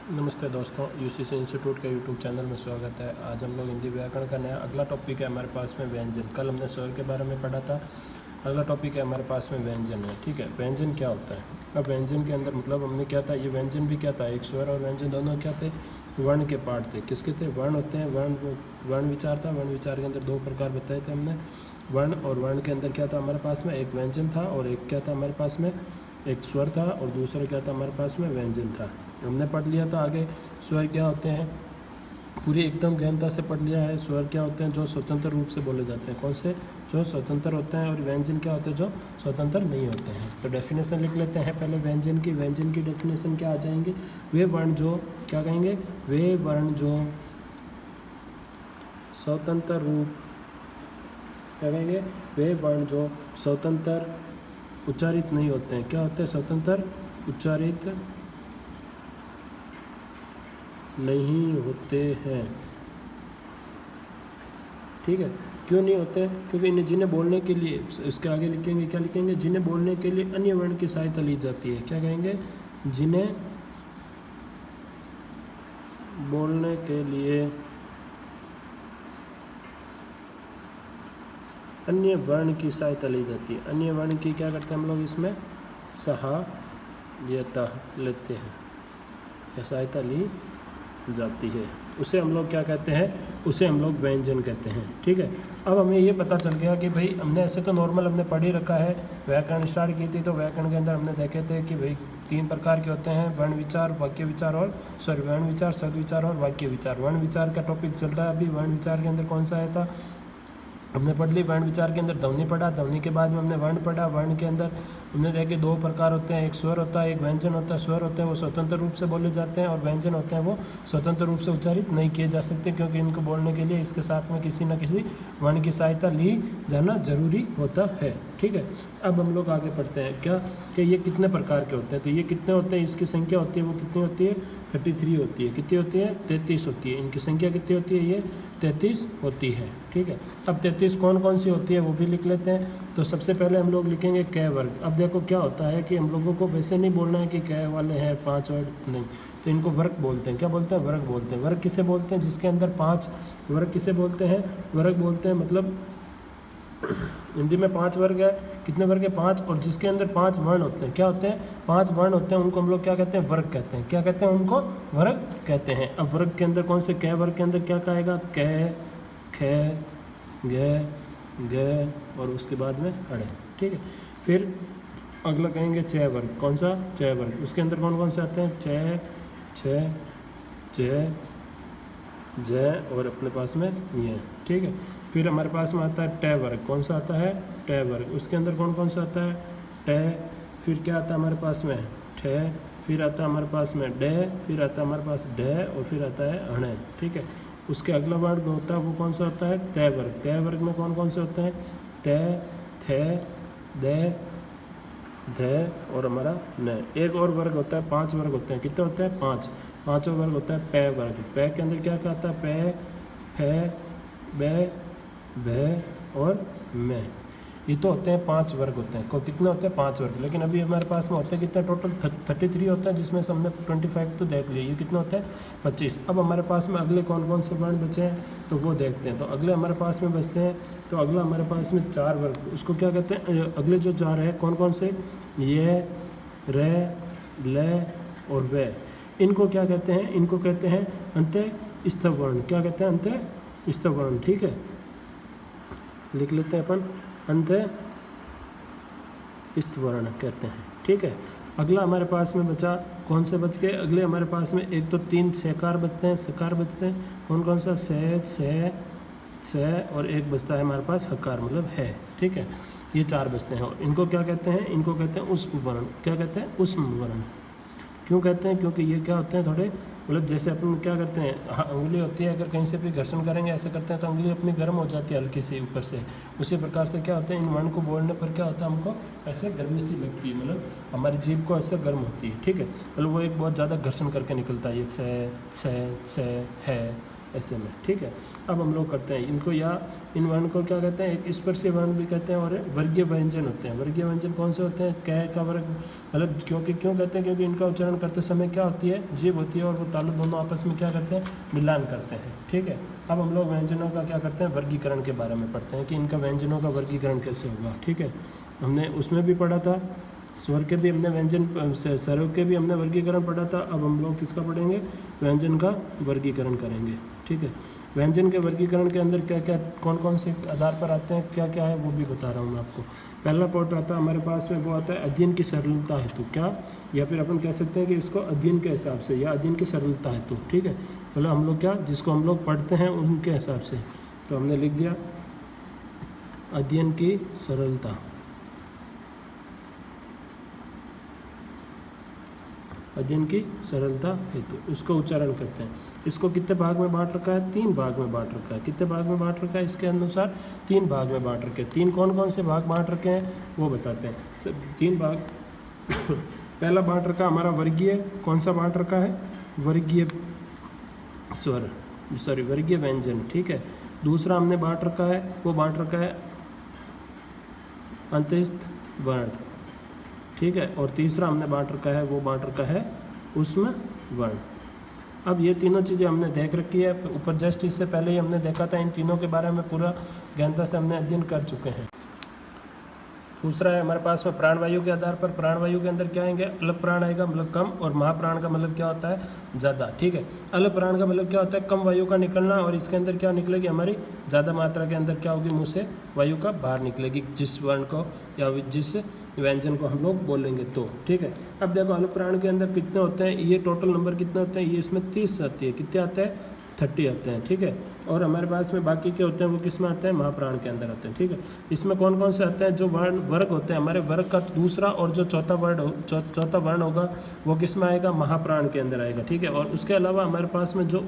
नमस्ते दोस्तों, UCC institute के यूट्यूब चैनल में स्वागत है। आज हम लोग हिंदी व्याकरण का नया अगला टॉपिक है हमारे पास में व्यंजन। कल हमने स्वर के बारे में पढ़ा था। अगला टॉपिक है हमारे पास में व्यंजन है। ठीक है, व्यंजन क्या होता है? अब व्यंजन के अंदर मतलब हमने क्या था, ये व्यंजन भी क्या था, एक स्वर और व्यंजन दोनों क्या थे, वर्ण के पार्ट थे। किसके थे? वर्ण होते हैं। वर्ण विचार था। वर्ण विचार के अंदर दो प्रकार बताए थे हमने, वर्ण। और वर्ण के अंदर क्या था हमारे पास में, एक व्यंजन था और एक क्या था हमारे पास में, एक स्वर था और दूसरा क्या था हमारे पास में, व्यंजन था। हमने पढ़ लिया था आगे स्वर क्या होते हैं, पूरी एकदम गहनता से पढ़ लिया है। स्वर क्या होते हैं? जो स्वतंत्र रूप से बोले जाते हैं। कौन से? जो स्वतंत्र होते हैं। और व्यंजन क्या होते हैं? जो स्वतंत्र नहीं होते हैं। तो डेफिनेशन लिख लेते हैं पहले व्यंजन की। व्यंजन की डेफिनेशन क्या आ जाएंगे? वे वर्ण जो क्या कहेंगे, वे वर्ण जो स्वतंत्र रूप, क्या कहेंगे, वे वर्ण जो स्वतंत्र उच्चारित नहीं होते हैं। क्या होते हैं? स्वतंत्र उच्चारित नहीं होते हैं। ठीक है, क्यों नहीं होते हैं? क्योंकि इन्हें जिन्हें बोलने के लिए, इसके आगे लिखेंगे, क्या लिखेंगे, जिन्हें बोलने के लिए अन्य वर्ण की सहायता ली जाती है। क्या कहेंगे? जिन्हें बोलने के लिए अन्य वर्ण की सहायता ली जाती है। अन्य वर्ण की क्या करते हैं हम लोग इसमें? सहायता लेते हैं या सहायता ली जाती है। उसे हम लोग क्या कहते हैं? उसे हम लोग व्यंजन कहते हैं। ठीक है, अब हमें ये पता चल गया कि भाई हमने ऐसे तो नॉर्मल हमने पढ़ ही रखा है। व्याकरण स्टार्ट की थी तो व्याकरण के अंदर हमने देखे थे कि भाई तीन प्रकार के होते हैं, वर्ण विचार, वाक्य विचार और वर्ण विचार, शब्द विचार और वाक्य विचार। वर्ण विचार का टॉपिक चल रहा है अभी। वर्ण विचार के अंदर कौन सा आया था? हमने पढ़ ली वर्ण विचार के अंदर ध्वनि पढ़ा, ध्वनि के बाद में हमने वर्ण पढ़ा। वर्ण के अंदर हमने देखे दो प्रकार होते हैं, एक स्वर होता है, एक व्यंजन होता है। स्वर होते हैं वो स्वतंत्र रूप से बोले जाते हैं और व्यंजन होते हैं वो स्वतंत्र रूप से उच्चारित नहीं किए जा सकते, क्योंकि इनको बोलने के लिए इसके साथ में किसी न किसी वर्ण की सहायता ली जाना जरूरी होता है। ठीक है, अब हम लोग आगे पढ़ते हैं क्या कि ये कितने प्रकार के होते हैं। तो ये कितने होते हैं, इसकी संख्या होती है वो कितनी होती है? 33 होती है। कितनी होती है? 33 होती है। इनकी संख्या कितनी होती है? ये 33 होती है। ठीक है, अब 33 कौन कौन सी होती है वो भी लिख लेते हैं। तो सबसे पहले हम लोग लिखेंगे क वर्ग। अब देखो क्या होता है कि हम लोगों को वैसे नहीं बोलना है कि क वाले हैं 5 वर्ग, नहीं, तो इनको वर्ग बोलते हैं। क्या बोलते हैं? वर्ग बोलते हैं। वर्ग किसे बोलते हैं? जिसके अंदर 5 वर्ग। किसे बोलते हैं? वर्ग बोलते हैं। मतलब हिंदी में 5 वर्ग है। कितने वर्ग है? 5। और जिसके अंदर 5 वर्ण होते हैं। क्या होते हैं? 5 वर्ण होते हैं, उनको हम लोग क्या कहते हैं? वर्ग कहते हैं। क्या कहते हैं? उनको वर्ग कहते हैं। अब वर्ग के अंदर कौन से? क वर्ग के अंदर क्या कहेगा? क, ख, ग, ग और उसके बाद में अड़े। ठीक है, फिर अगला कहेंगे च वर्ग। कौन सा? च वर्ग। उसके अंदर कौन कौन से आते हैं? च, छ, ज, ज और अपने पास में ये। ठीक है, फिर हमारे पास में आता है ट वर्ग। कौन सा आता है? ट वर्ग। उसके अंदर कौन कौन सा आता है? ट, फिर क्या आता है हमारे पास में? ठ, फिर आता है हमारे पास में ड, फिर आता है हमारे पास ढ और फिर आता है अण। ठीक है, उसके अगला वर्ग होता है वो कौन सा होता है? त वर्ग। त वर्ग में कौन कौन से होते हैं? त, थ, द, ध और हमारा न। एक और वर्ग होता है, 5 वर्ग होते हैं। कितने होते हैं? 5। पाँचवा वर्ग होता है प वर्ग। प के अंदर क्या क्या आता है? प, फ, ब, भ और म। ये तो होते हैं 5 वर्ग होते हैं। को कितने होते हैं? 5 वर्ग। लेकिन अभी हमारे पास में होते हैं कितने? टोटल 33 होता है, जिसमें से हमने 25 तो देख लिया। ये कितने होते हैं? 25। अब हमारे पास में अगले कौन कौन से वर्ण बचे हैं तो वो देखते हैं। तो अगले हमारे पास में बचते हैं, तो अगला हमारे पास में 4 वर्ग। उसको क्या कहते हैं? अगले जो 4 है कौन कौन से? ये, र, ल और व। इनको क्या कहते हैं? इनको कहते हैं अंत्य वर्ण। क्या कहते हैं? अंत्य वर्ण। ठीक है, लिख लेते हैं अपन, अंत्य वर्ण कहते हैं। ठीक है, अगला हमारे पास में बचा, कौन से बच गए? अगले हमारे पास में एक तो 3 सकार बचते हैं। सकार बचते हैं कौन कौन सा? स और एक बचता है हमारे पास हकार, मतलब है। ठीक है, ये 4 बचते हैं। और इनको क्या कहते हैं? इनको कहते हैं उष्म वर्ण। क्या कहते हैं? उष्म वर्ण। क्यों कहते हैं? क्योंकि ये क्या होते हैं? थोड़े मतलब जैसे अपन क्या करते हैं, उंगली होती है, अगर कहीं से भी घर्षण करेंगे ऐसे करते हैं तो उंगली अपनी गर्म हो जाती है हल्की सी ऊपर से। उसी प्रकार से क्या होता है, इन वर्ण को बोलने पर क्या होता है, हमको ऐसे गर्मी सी लगती है, मतलब हमारी जीभ को ऐसे गर्म होती है। ठीक है, मतलब वो एक बहुत ज़्यादा घर्षण करके निकलता है। ये से है, ऐसे में, ठीक है। अब हम लोग करते हैं इनको, या इन वर्ण को क्या कहते हैं, एक स्पर्शीय वर्ण भी कहते हैं और वर्गीय व्यंजन होते हैं। वर्गीय व्यंजन कौन से होते हैं, कै का वर्ग, मतलब क्यों कहते हैं, क्योंकि इनका उच्चारण करते समय क्या होती है, जीभ होती है और वो तालु दोनों आपस में क्या करते हैं, मिलान करते हैं, ठीक है। अब हम लोग व्यंजनों का क्या करते हैं, वर्गीकरण के बारे में पढ़ते हैं कि इनका व्यंजनों का वर्गीकरण कैसे होगा, ठीक है। हमने उसमें भी पढ़ा था, स्वर के भी हमने व्यंजन, स्वरों के भी हमने वर्गीकरण पढ़ा था। अब हम लोग किसका पढ़ेंगे, व्यंजन का वर्गीकरण करेंगे, ठीक है। व्यंजन के वर्गीकरण के अंदर क्या क्या, कौन कौन से आधार पर आते हैं, क्या क्या है वो भी बता रहा हूँ मैं आपको। पहला पॉइंट आता है हमारे पास में, वो आता है अध्ययन की सरलता हेतु, क्या, या फिर अपन कह सकते हैं कि इसको अध्ययन के हिसाब से या अध्ययन की सरलता हेतु, ठीक है। मतलब हम लोग क्या, जिसको हम लोग पढ़ते हैं उनके हिसाब से, तो हमने लिख दिया अध्ययन की सरलता, अध्ययन की सरलता हेतु उसको उच्चारण करते हैं। इसको कितने भाग में बांट रखा है, 3 भाग में बांट रखा है। कितने भाग में बांट रखा है, इसके अनुसार 3 भाग में बांट रखे हैं। 3 कौन कौन से भाग बांट रखे हैं वो बताते हैं। 3 भाग पहला बांट रखा हमारा वर्गीय, कौन सा बांट रखा है, वर्गीय स्वर, सॉरी वर्गीय व्यंजन, ठीक है। दूसरा हमने बांट रखा है, वो बांट रखा है अंत्यस्थ वर्ण, ठीक है। और तीसरा हमने बांट रखा है, वो बांट रखा है ऊष्म वर्ण। अब ये तीनों चीज़ें हमने देख रखी है ऊपर, जस्ट इससे पहले ही हमने देखा था। इन तीनों के बारे में पूरा गहनता से हमने अध्ययन कर चुके हैं। दूसरा है हमारे पास में प्राणवायु के आधार पर। प्राणवायु के अंदर क्या आएंगे, अल्प प्राण आएगा मतलब कम, और महाप्राण का मतलब क्या होता है, ज़्यादा, ठीक है। अल्प प्राण का मतलब क्या होता है, कम वायु का निकलना, और इसके अंदर क्या निकलेगी, हमारी ज़्यादा मात्रा के अंदर क्या होगी, मुँह से वायु का बाहर निकलेगी, जिस वर्ण को या जिस व्यंजन को हम लोग बोलेंगे तो, ठीक है। अब देखो अल्प प्राण के अंदर कितने होते हैं, ये टोटल नंबर कितने होते हैं, ये इसमें 30 आती है, कितने आते हैं, 30 आते हैं, ठीक है। और हमारे पास में बाकी के होते हैं वो किस में आते हैं, महाप्राण के अंदर आते हैं, ठीक है। इसमें कौन कौन से आते हैं, जो वर्ण वर्ग होते हैं हमारे, वर्ग का दूसरा और जो चौथा वर्ण होगा वो किस में आएगा, महाप्राण के अंदर आएगा, ठीक है। और उसके अलावा हमारे पास में जो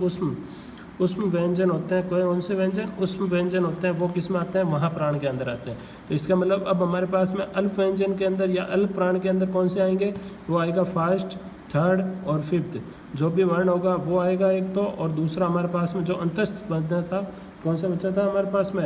ऊष्म व्यंजन होते हैं, कौन से व्यंजन, ऊष्म व्यंजन होते हैं, वो किस में आते हैं, महाप्राण के अंदर आते हैं। तो इसका मतलब अब हमारे पास में अल्प व्यंजन के अंदर या अल्प प्राण के अंदर कौन से आएंगे, वो आएगा फर्स्ट, थर्ड और फिफ्थ, जो भी वर्ण होगा वो आएगा एक तो, और दूसरा हमारे पास में जो अंतस्थ बचना था, कौन सा बचा था हमारे पास में,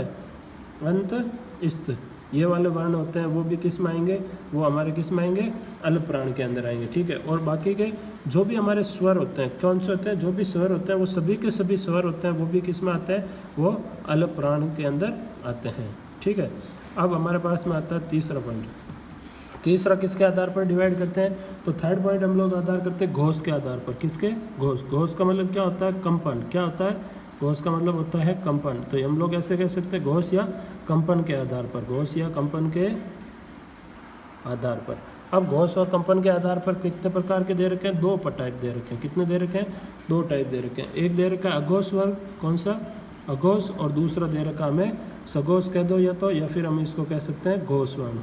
अंतस्थ, ये वाले वर्ण होते हैं वो भी किस में आएंगे, वो हमारे किस में आएंगे, अल्प प्राण के अंदर आएंगे, ठीक है। और बाकी के जो भी हमारे स्वर होते हैं, कौन से होते हैं, जो भी स्वर होते हैं वो सभी के सभी स्वर होते हैं, वो भी किस में आते हैं, वो अल्प प्राण के अंदर आते हैं, ठीक है। अब हमारे पास में आता है तीसरा पॉइंट। तीसरा किसके आधार पर डिवाइड करते हैं, तो थर्ड पॉइंट हम लोग आधार करते हैं घोष के आधार पर। किसके, घोष। घोष का मतलब क्या होता है, कंपन। क्या होता है, घोष का मतलब होता है कंपन। तो हम लोग ऐसे कह सकते हैं घोष या कंपन के आधार पर, घोष या कंपन के आधार पर। अब घोष और कंपन के आधार पर कितने प्रकार के दे रखे हैं, 2 टाइप दे रखे हैं। कितने दे रखे हैं, 2 टाइप दे रखे हैं। एक दे रखा है अघोष वर्ग, कौन सा, अघोष, और दूसरा दे रखा हमें सघोष कह दो या तो, या फिर हम इसको कह सकते हैं घोष वर्ण,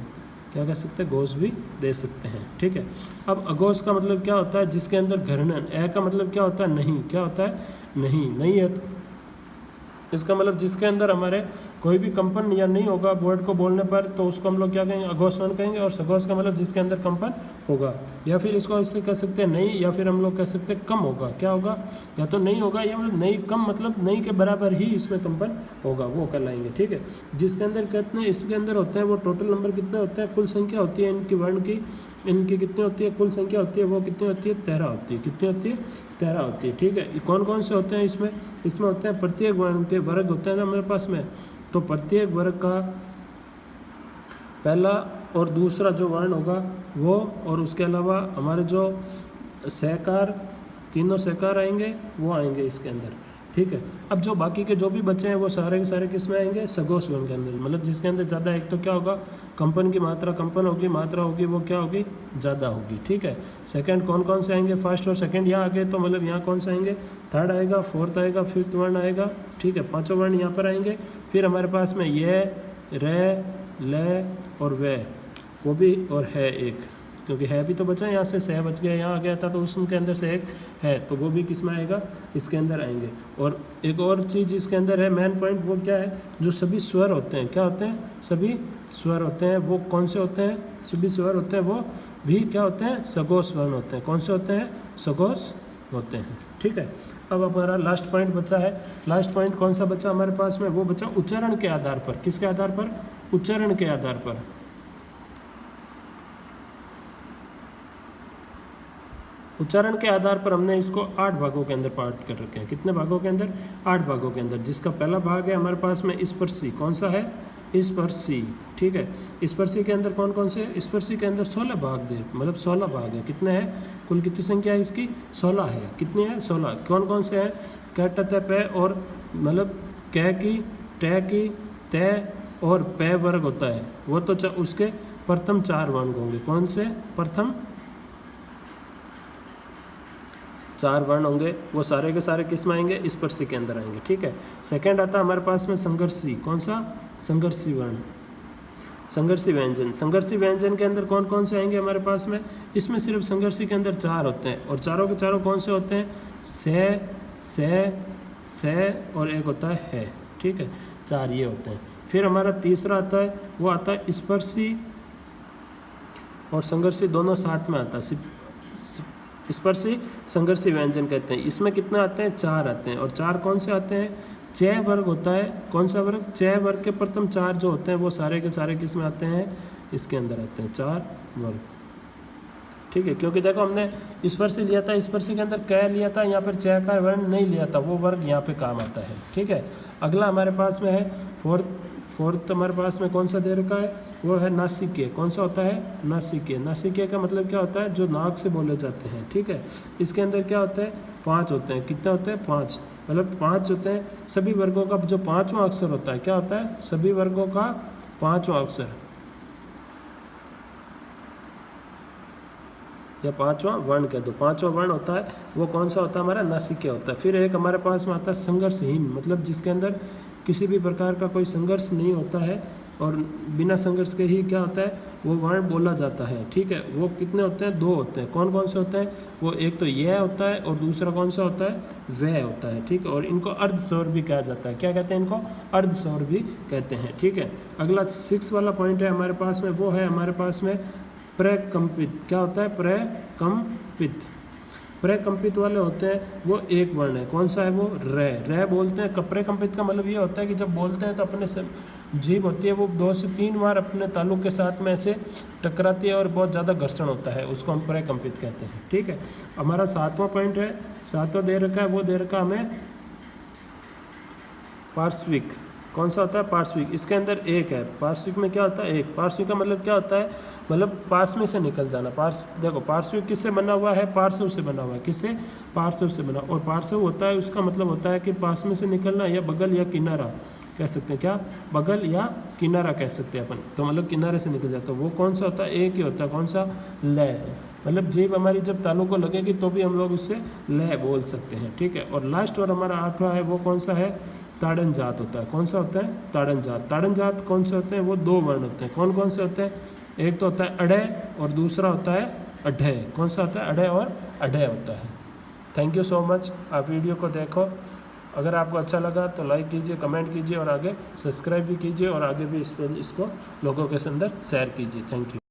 क्या कह सकते हैं, घोष भी दे सकते हैं, ठीक है। अब अघोष का मतलब क्या होता है, जिसके अंदर घर्णन, ए का मतलब क्या होता है, नहीं, क्या होता है, नहीं है, तो इसका मतलब जिसके अंदर हमारे कोई भी कंपन या नहीं होगा वर्ड को बोलने पर, तो उसको हम लोग क्या कहेंगे, अघोष वर्ण कहेंगे। और सघोष का मतलब जिसके अंदर कंपन होगा, या फिर इसको इससे कह सकते हैं नहीं, या फिर हम लोग कह सकते हैं कम होगा। क्या होगा, या तो नहीं होगा, या मतलब नहीं, कम मतलब नहीं के बराबर ही इसमें कंपन होगा, वो कहलाएंगे, ठीक है। जिसके अंदर कितने इसके अंदर होते हैं, वो टोटल नंबर कितने होते हैं, कुल संख्या होती है इनकी वर्ण की, इनकी कितनी होती है, कुल संख्या होती है, वो कितनी होती है, 13 होती है। कितनी होती है, 13 होती है, ठीक है। कौन कौन से होते हैं इसमें, इसमें होते हैं प्रत्येक वर्ण के वर्ग होते हैं ना हमारे पास में, तो प्रत्येक वर्ग का पहला और दूसरा जो वर्ण होगा वो, और उसके अलावा हमारे जो सहकार, तीनों सहकार आएंगे वो आएंगे इसके अंदर, ठीक है। अब जो बाकी के जो भी बचे हैं वो सारे के सारे किस में आएंगे, सघोष वर्ण के अंदर। मतलब जिसके अंदर ज़्यादा, एक तो क्या होगा, कंपन की मात्रा, कंपन होगी, मात्रा होगी, वो क्या होगी, ज़्यादा होगी, ठीक है। सेकंड कौन कौन से आएंगे, फर्स्ट और सेकंड यहाँ आगे, तो मतलब यहाँ कौन से आएंगे, थर्ड आएगा, फोर्थ आएगा, फिफ्थ वर्ण आएगा, ठीक है। 5 वर्ण यहाँ पर आएंगे। फिर हमारे पास में ये, रे, ले और वे, वो भी, और है एक, क्योंकि है भी तो बचा, यहाँ से सह बच गया, यहाँ आ गया था, तो उसके अंदर से एक है, तो वो भी किस में आएगा, इसके अंदर आएंगे। और एक और चीज़ इसके अंदर है मेन पॉइंट, वो क्या है, जो सभी स्वर होते हैं, क्या होते हैं, सभी स्वर होते हैं, वो कौन से होते हैं, सभी स्वर होते हैं वो भी क्या होते हैं, सघोष वर्ण होते हैं। कौन से होते हैं, सघोष होते हैं। ठीक है, अब हमारा लास्ट पॉइंट बचा है। लास्ट पॉइंट कौन सा बचा हमारे पास में? वो बचा उच्चारण के आधार पर। किसके आधार पर? उच्चारण के आधार पर। उच्चारण के आधार पर हमने इसको 8 भागों के अंदर पार्ट कर रखे हैं। कितने भागों के अंदर? 8 भागों के अंदर, जिसका पहला भाग है हमारे पास में स्पर्शी। कौन सा है? स्पर्शी। ठीक है, स्पर्शी के अंदर कौन कौन से? स्पर्शी के अंदर 16 भाग दे, मतलब 16 भाग है। कितने हैं? कुल कितनी संख्या है इसकी? 16 है। कितनी है? 16। कौन कौन से हैं? क ट त प और मतलब क की, ट की, त और प वर्ग होता है वो तो उसके प्रथम 4 वर्ण होंगे। कौन से? प्रथम 4 वर्ण होंगे, वो सारे के सारे किस में आएंगे? स्पर्शी के अंदर आएंगे। ठीक है, सेकंड आता है हमारे पास में संघर्षी। कौन सा? संघर्षी वर्ण, संघर्षी व्यंजन। संघर्षी व्यंजन के अंदर कौन कौन से आएंगे हमारे पास में? इसमें सिर्फ संघर्षी के अंदर 4 होते हैं, और चारों के चारों कौन से होते हैं? से और एक होता है। ठीक है, 4 ये होते हैं। फिर हमारा तीसरा आता है, वो आता है स्पर्शी और संघर्षी दोनों साथ में आता है। स्पर्शी संघर्षी व्यंजन कहते हैं। इसमें कितने आते हैं? 4 आते हैं। और 4 कौन से आते हैं? च वर्ग होता है। कौन सा वर्ग? च वर्ग के प्रथम 4 जो होते हैं वो सारे के सारे किस में आते हैं? इसके अंदर आते हैं, 4 वर्ग। ठीक है, क्योंकि देखो हमने स्पर्शी लिया था, स्पर्शी के अंदर क लिया था, यहाँ पर च का वर्ण नहीं लिया था, वो वर्ग यहाँ पे काम आता है। ठीक है, अगला हमारे पास में है फोर्थ हमारे पास में कौन सा दे रखा है? वो है नासिकीय। कौन सा होता है? नासिकीय। नासिकीय का मतलब क्या होता है? जो नाक से बोले जाते हैं। ठीक है, इसके अंदर क्या होता है? 5 होते हैं। कितने होते हैं? 5, मतलब 5 होते हैं। सभी वर्गों का जो 5वां अक्षर होता है, क्या होता है? सभी वर्गों का 5वां अक्षर या 5वां वर्ण कह दो, 5वां वर्ण होता है वो कौन सा होता है? हमारा नासिकीय होता है। फिर एक हमारे पास में आता है संघर्षहीन, मतलब जिसके अंदर किसी भी प्रकार का कोई संघर्ष नहीं होता है और बिना संघर्ष के ही क्या होता है? वो वर्ण बोला जाता है। ठीक है, वो कितने होते हैं? 2 होते हैं। कौन कौन से होते हैं? वो एक तो यह होता है और दूसरा कौन सा होता है? वह होता है। ठीक है, और इनको अर्ध स्वर भी कहा जाता है। क्या कहते हैं इनको? अर्ध स्वर भी कहते हैं। ठीक है, अगला 6 वाला पॉइंट है हमारे पास में, वो है हमारे पास में प्रकंपित। क्या होता है? प्रकंपित। प्रकंपित वाले होते हैं वो एक वर्ण है। कौन सा है वो? र बोलते हैं। प्रकंपित का मतलब ये होता है कि जब बोलते हैं तो अपने से जीभ होती है वो 2 से 3 बार अपने तालु के साथ में ऐसे टकराती है और बहुत ज़्यादा घर्षण होता है, उसको हम प्रकंपित कहते हैं। ठीक है, हमारा 7वां पॉइंट है, 7वां दे रखा है, वो दे रखा हमें पार्श्विक। कौन सा होता है? पार्श्विक। इसके अंदर एक है। पार्श्विक में क्या होता है? एक। पार्श्विक का मतलब क्या होता है? मतलब पास में से निकल जाना। देखो पार्श्विक किससे बना हुआ है? पार्श्व से बना हुआ है। किससे? पार्श्व से बना। और पार्श्व होता है, उसका मतलब होता है कि पास में से निकलना, या बगल या किनारा कह सकते हैं। क्या? बगल या किनारा कह सकते हैं अपन, तो मतलब किनारे से निकल जाता है। वो कौन सा होता है? एक ही होता है। कौन सा? लय। मतलब जीभ हमारी जब तालु को लगेगी तो भी हम लोग उससे लय बोल सकते हैं। ठीक है, और लास्ट और हमारा 8वां है, वो कौन सा है? ताड़न जात होता है। कौन सा होता है? ताड़न जात। ताड़न जात कौन से होते हैं? वो 2 वर्ण होते हैं। कौन कौन से होते हैं? एक तो होता है अढय और दूसरा होता है अढय। कौन सा होता है? अढय और अढय होता है। Thank you so much. आप वीडियो को देखो, अगर आपको अच्छा लगा तो लाइक कीजिए, कमेंट कीजिए और आगे सब्सक्राइब भी कीजिए और आगे भी इसको लोगों के अंदर शेयर कीजिए। Thank you.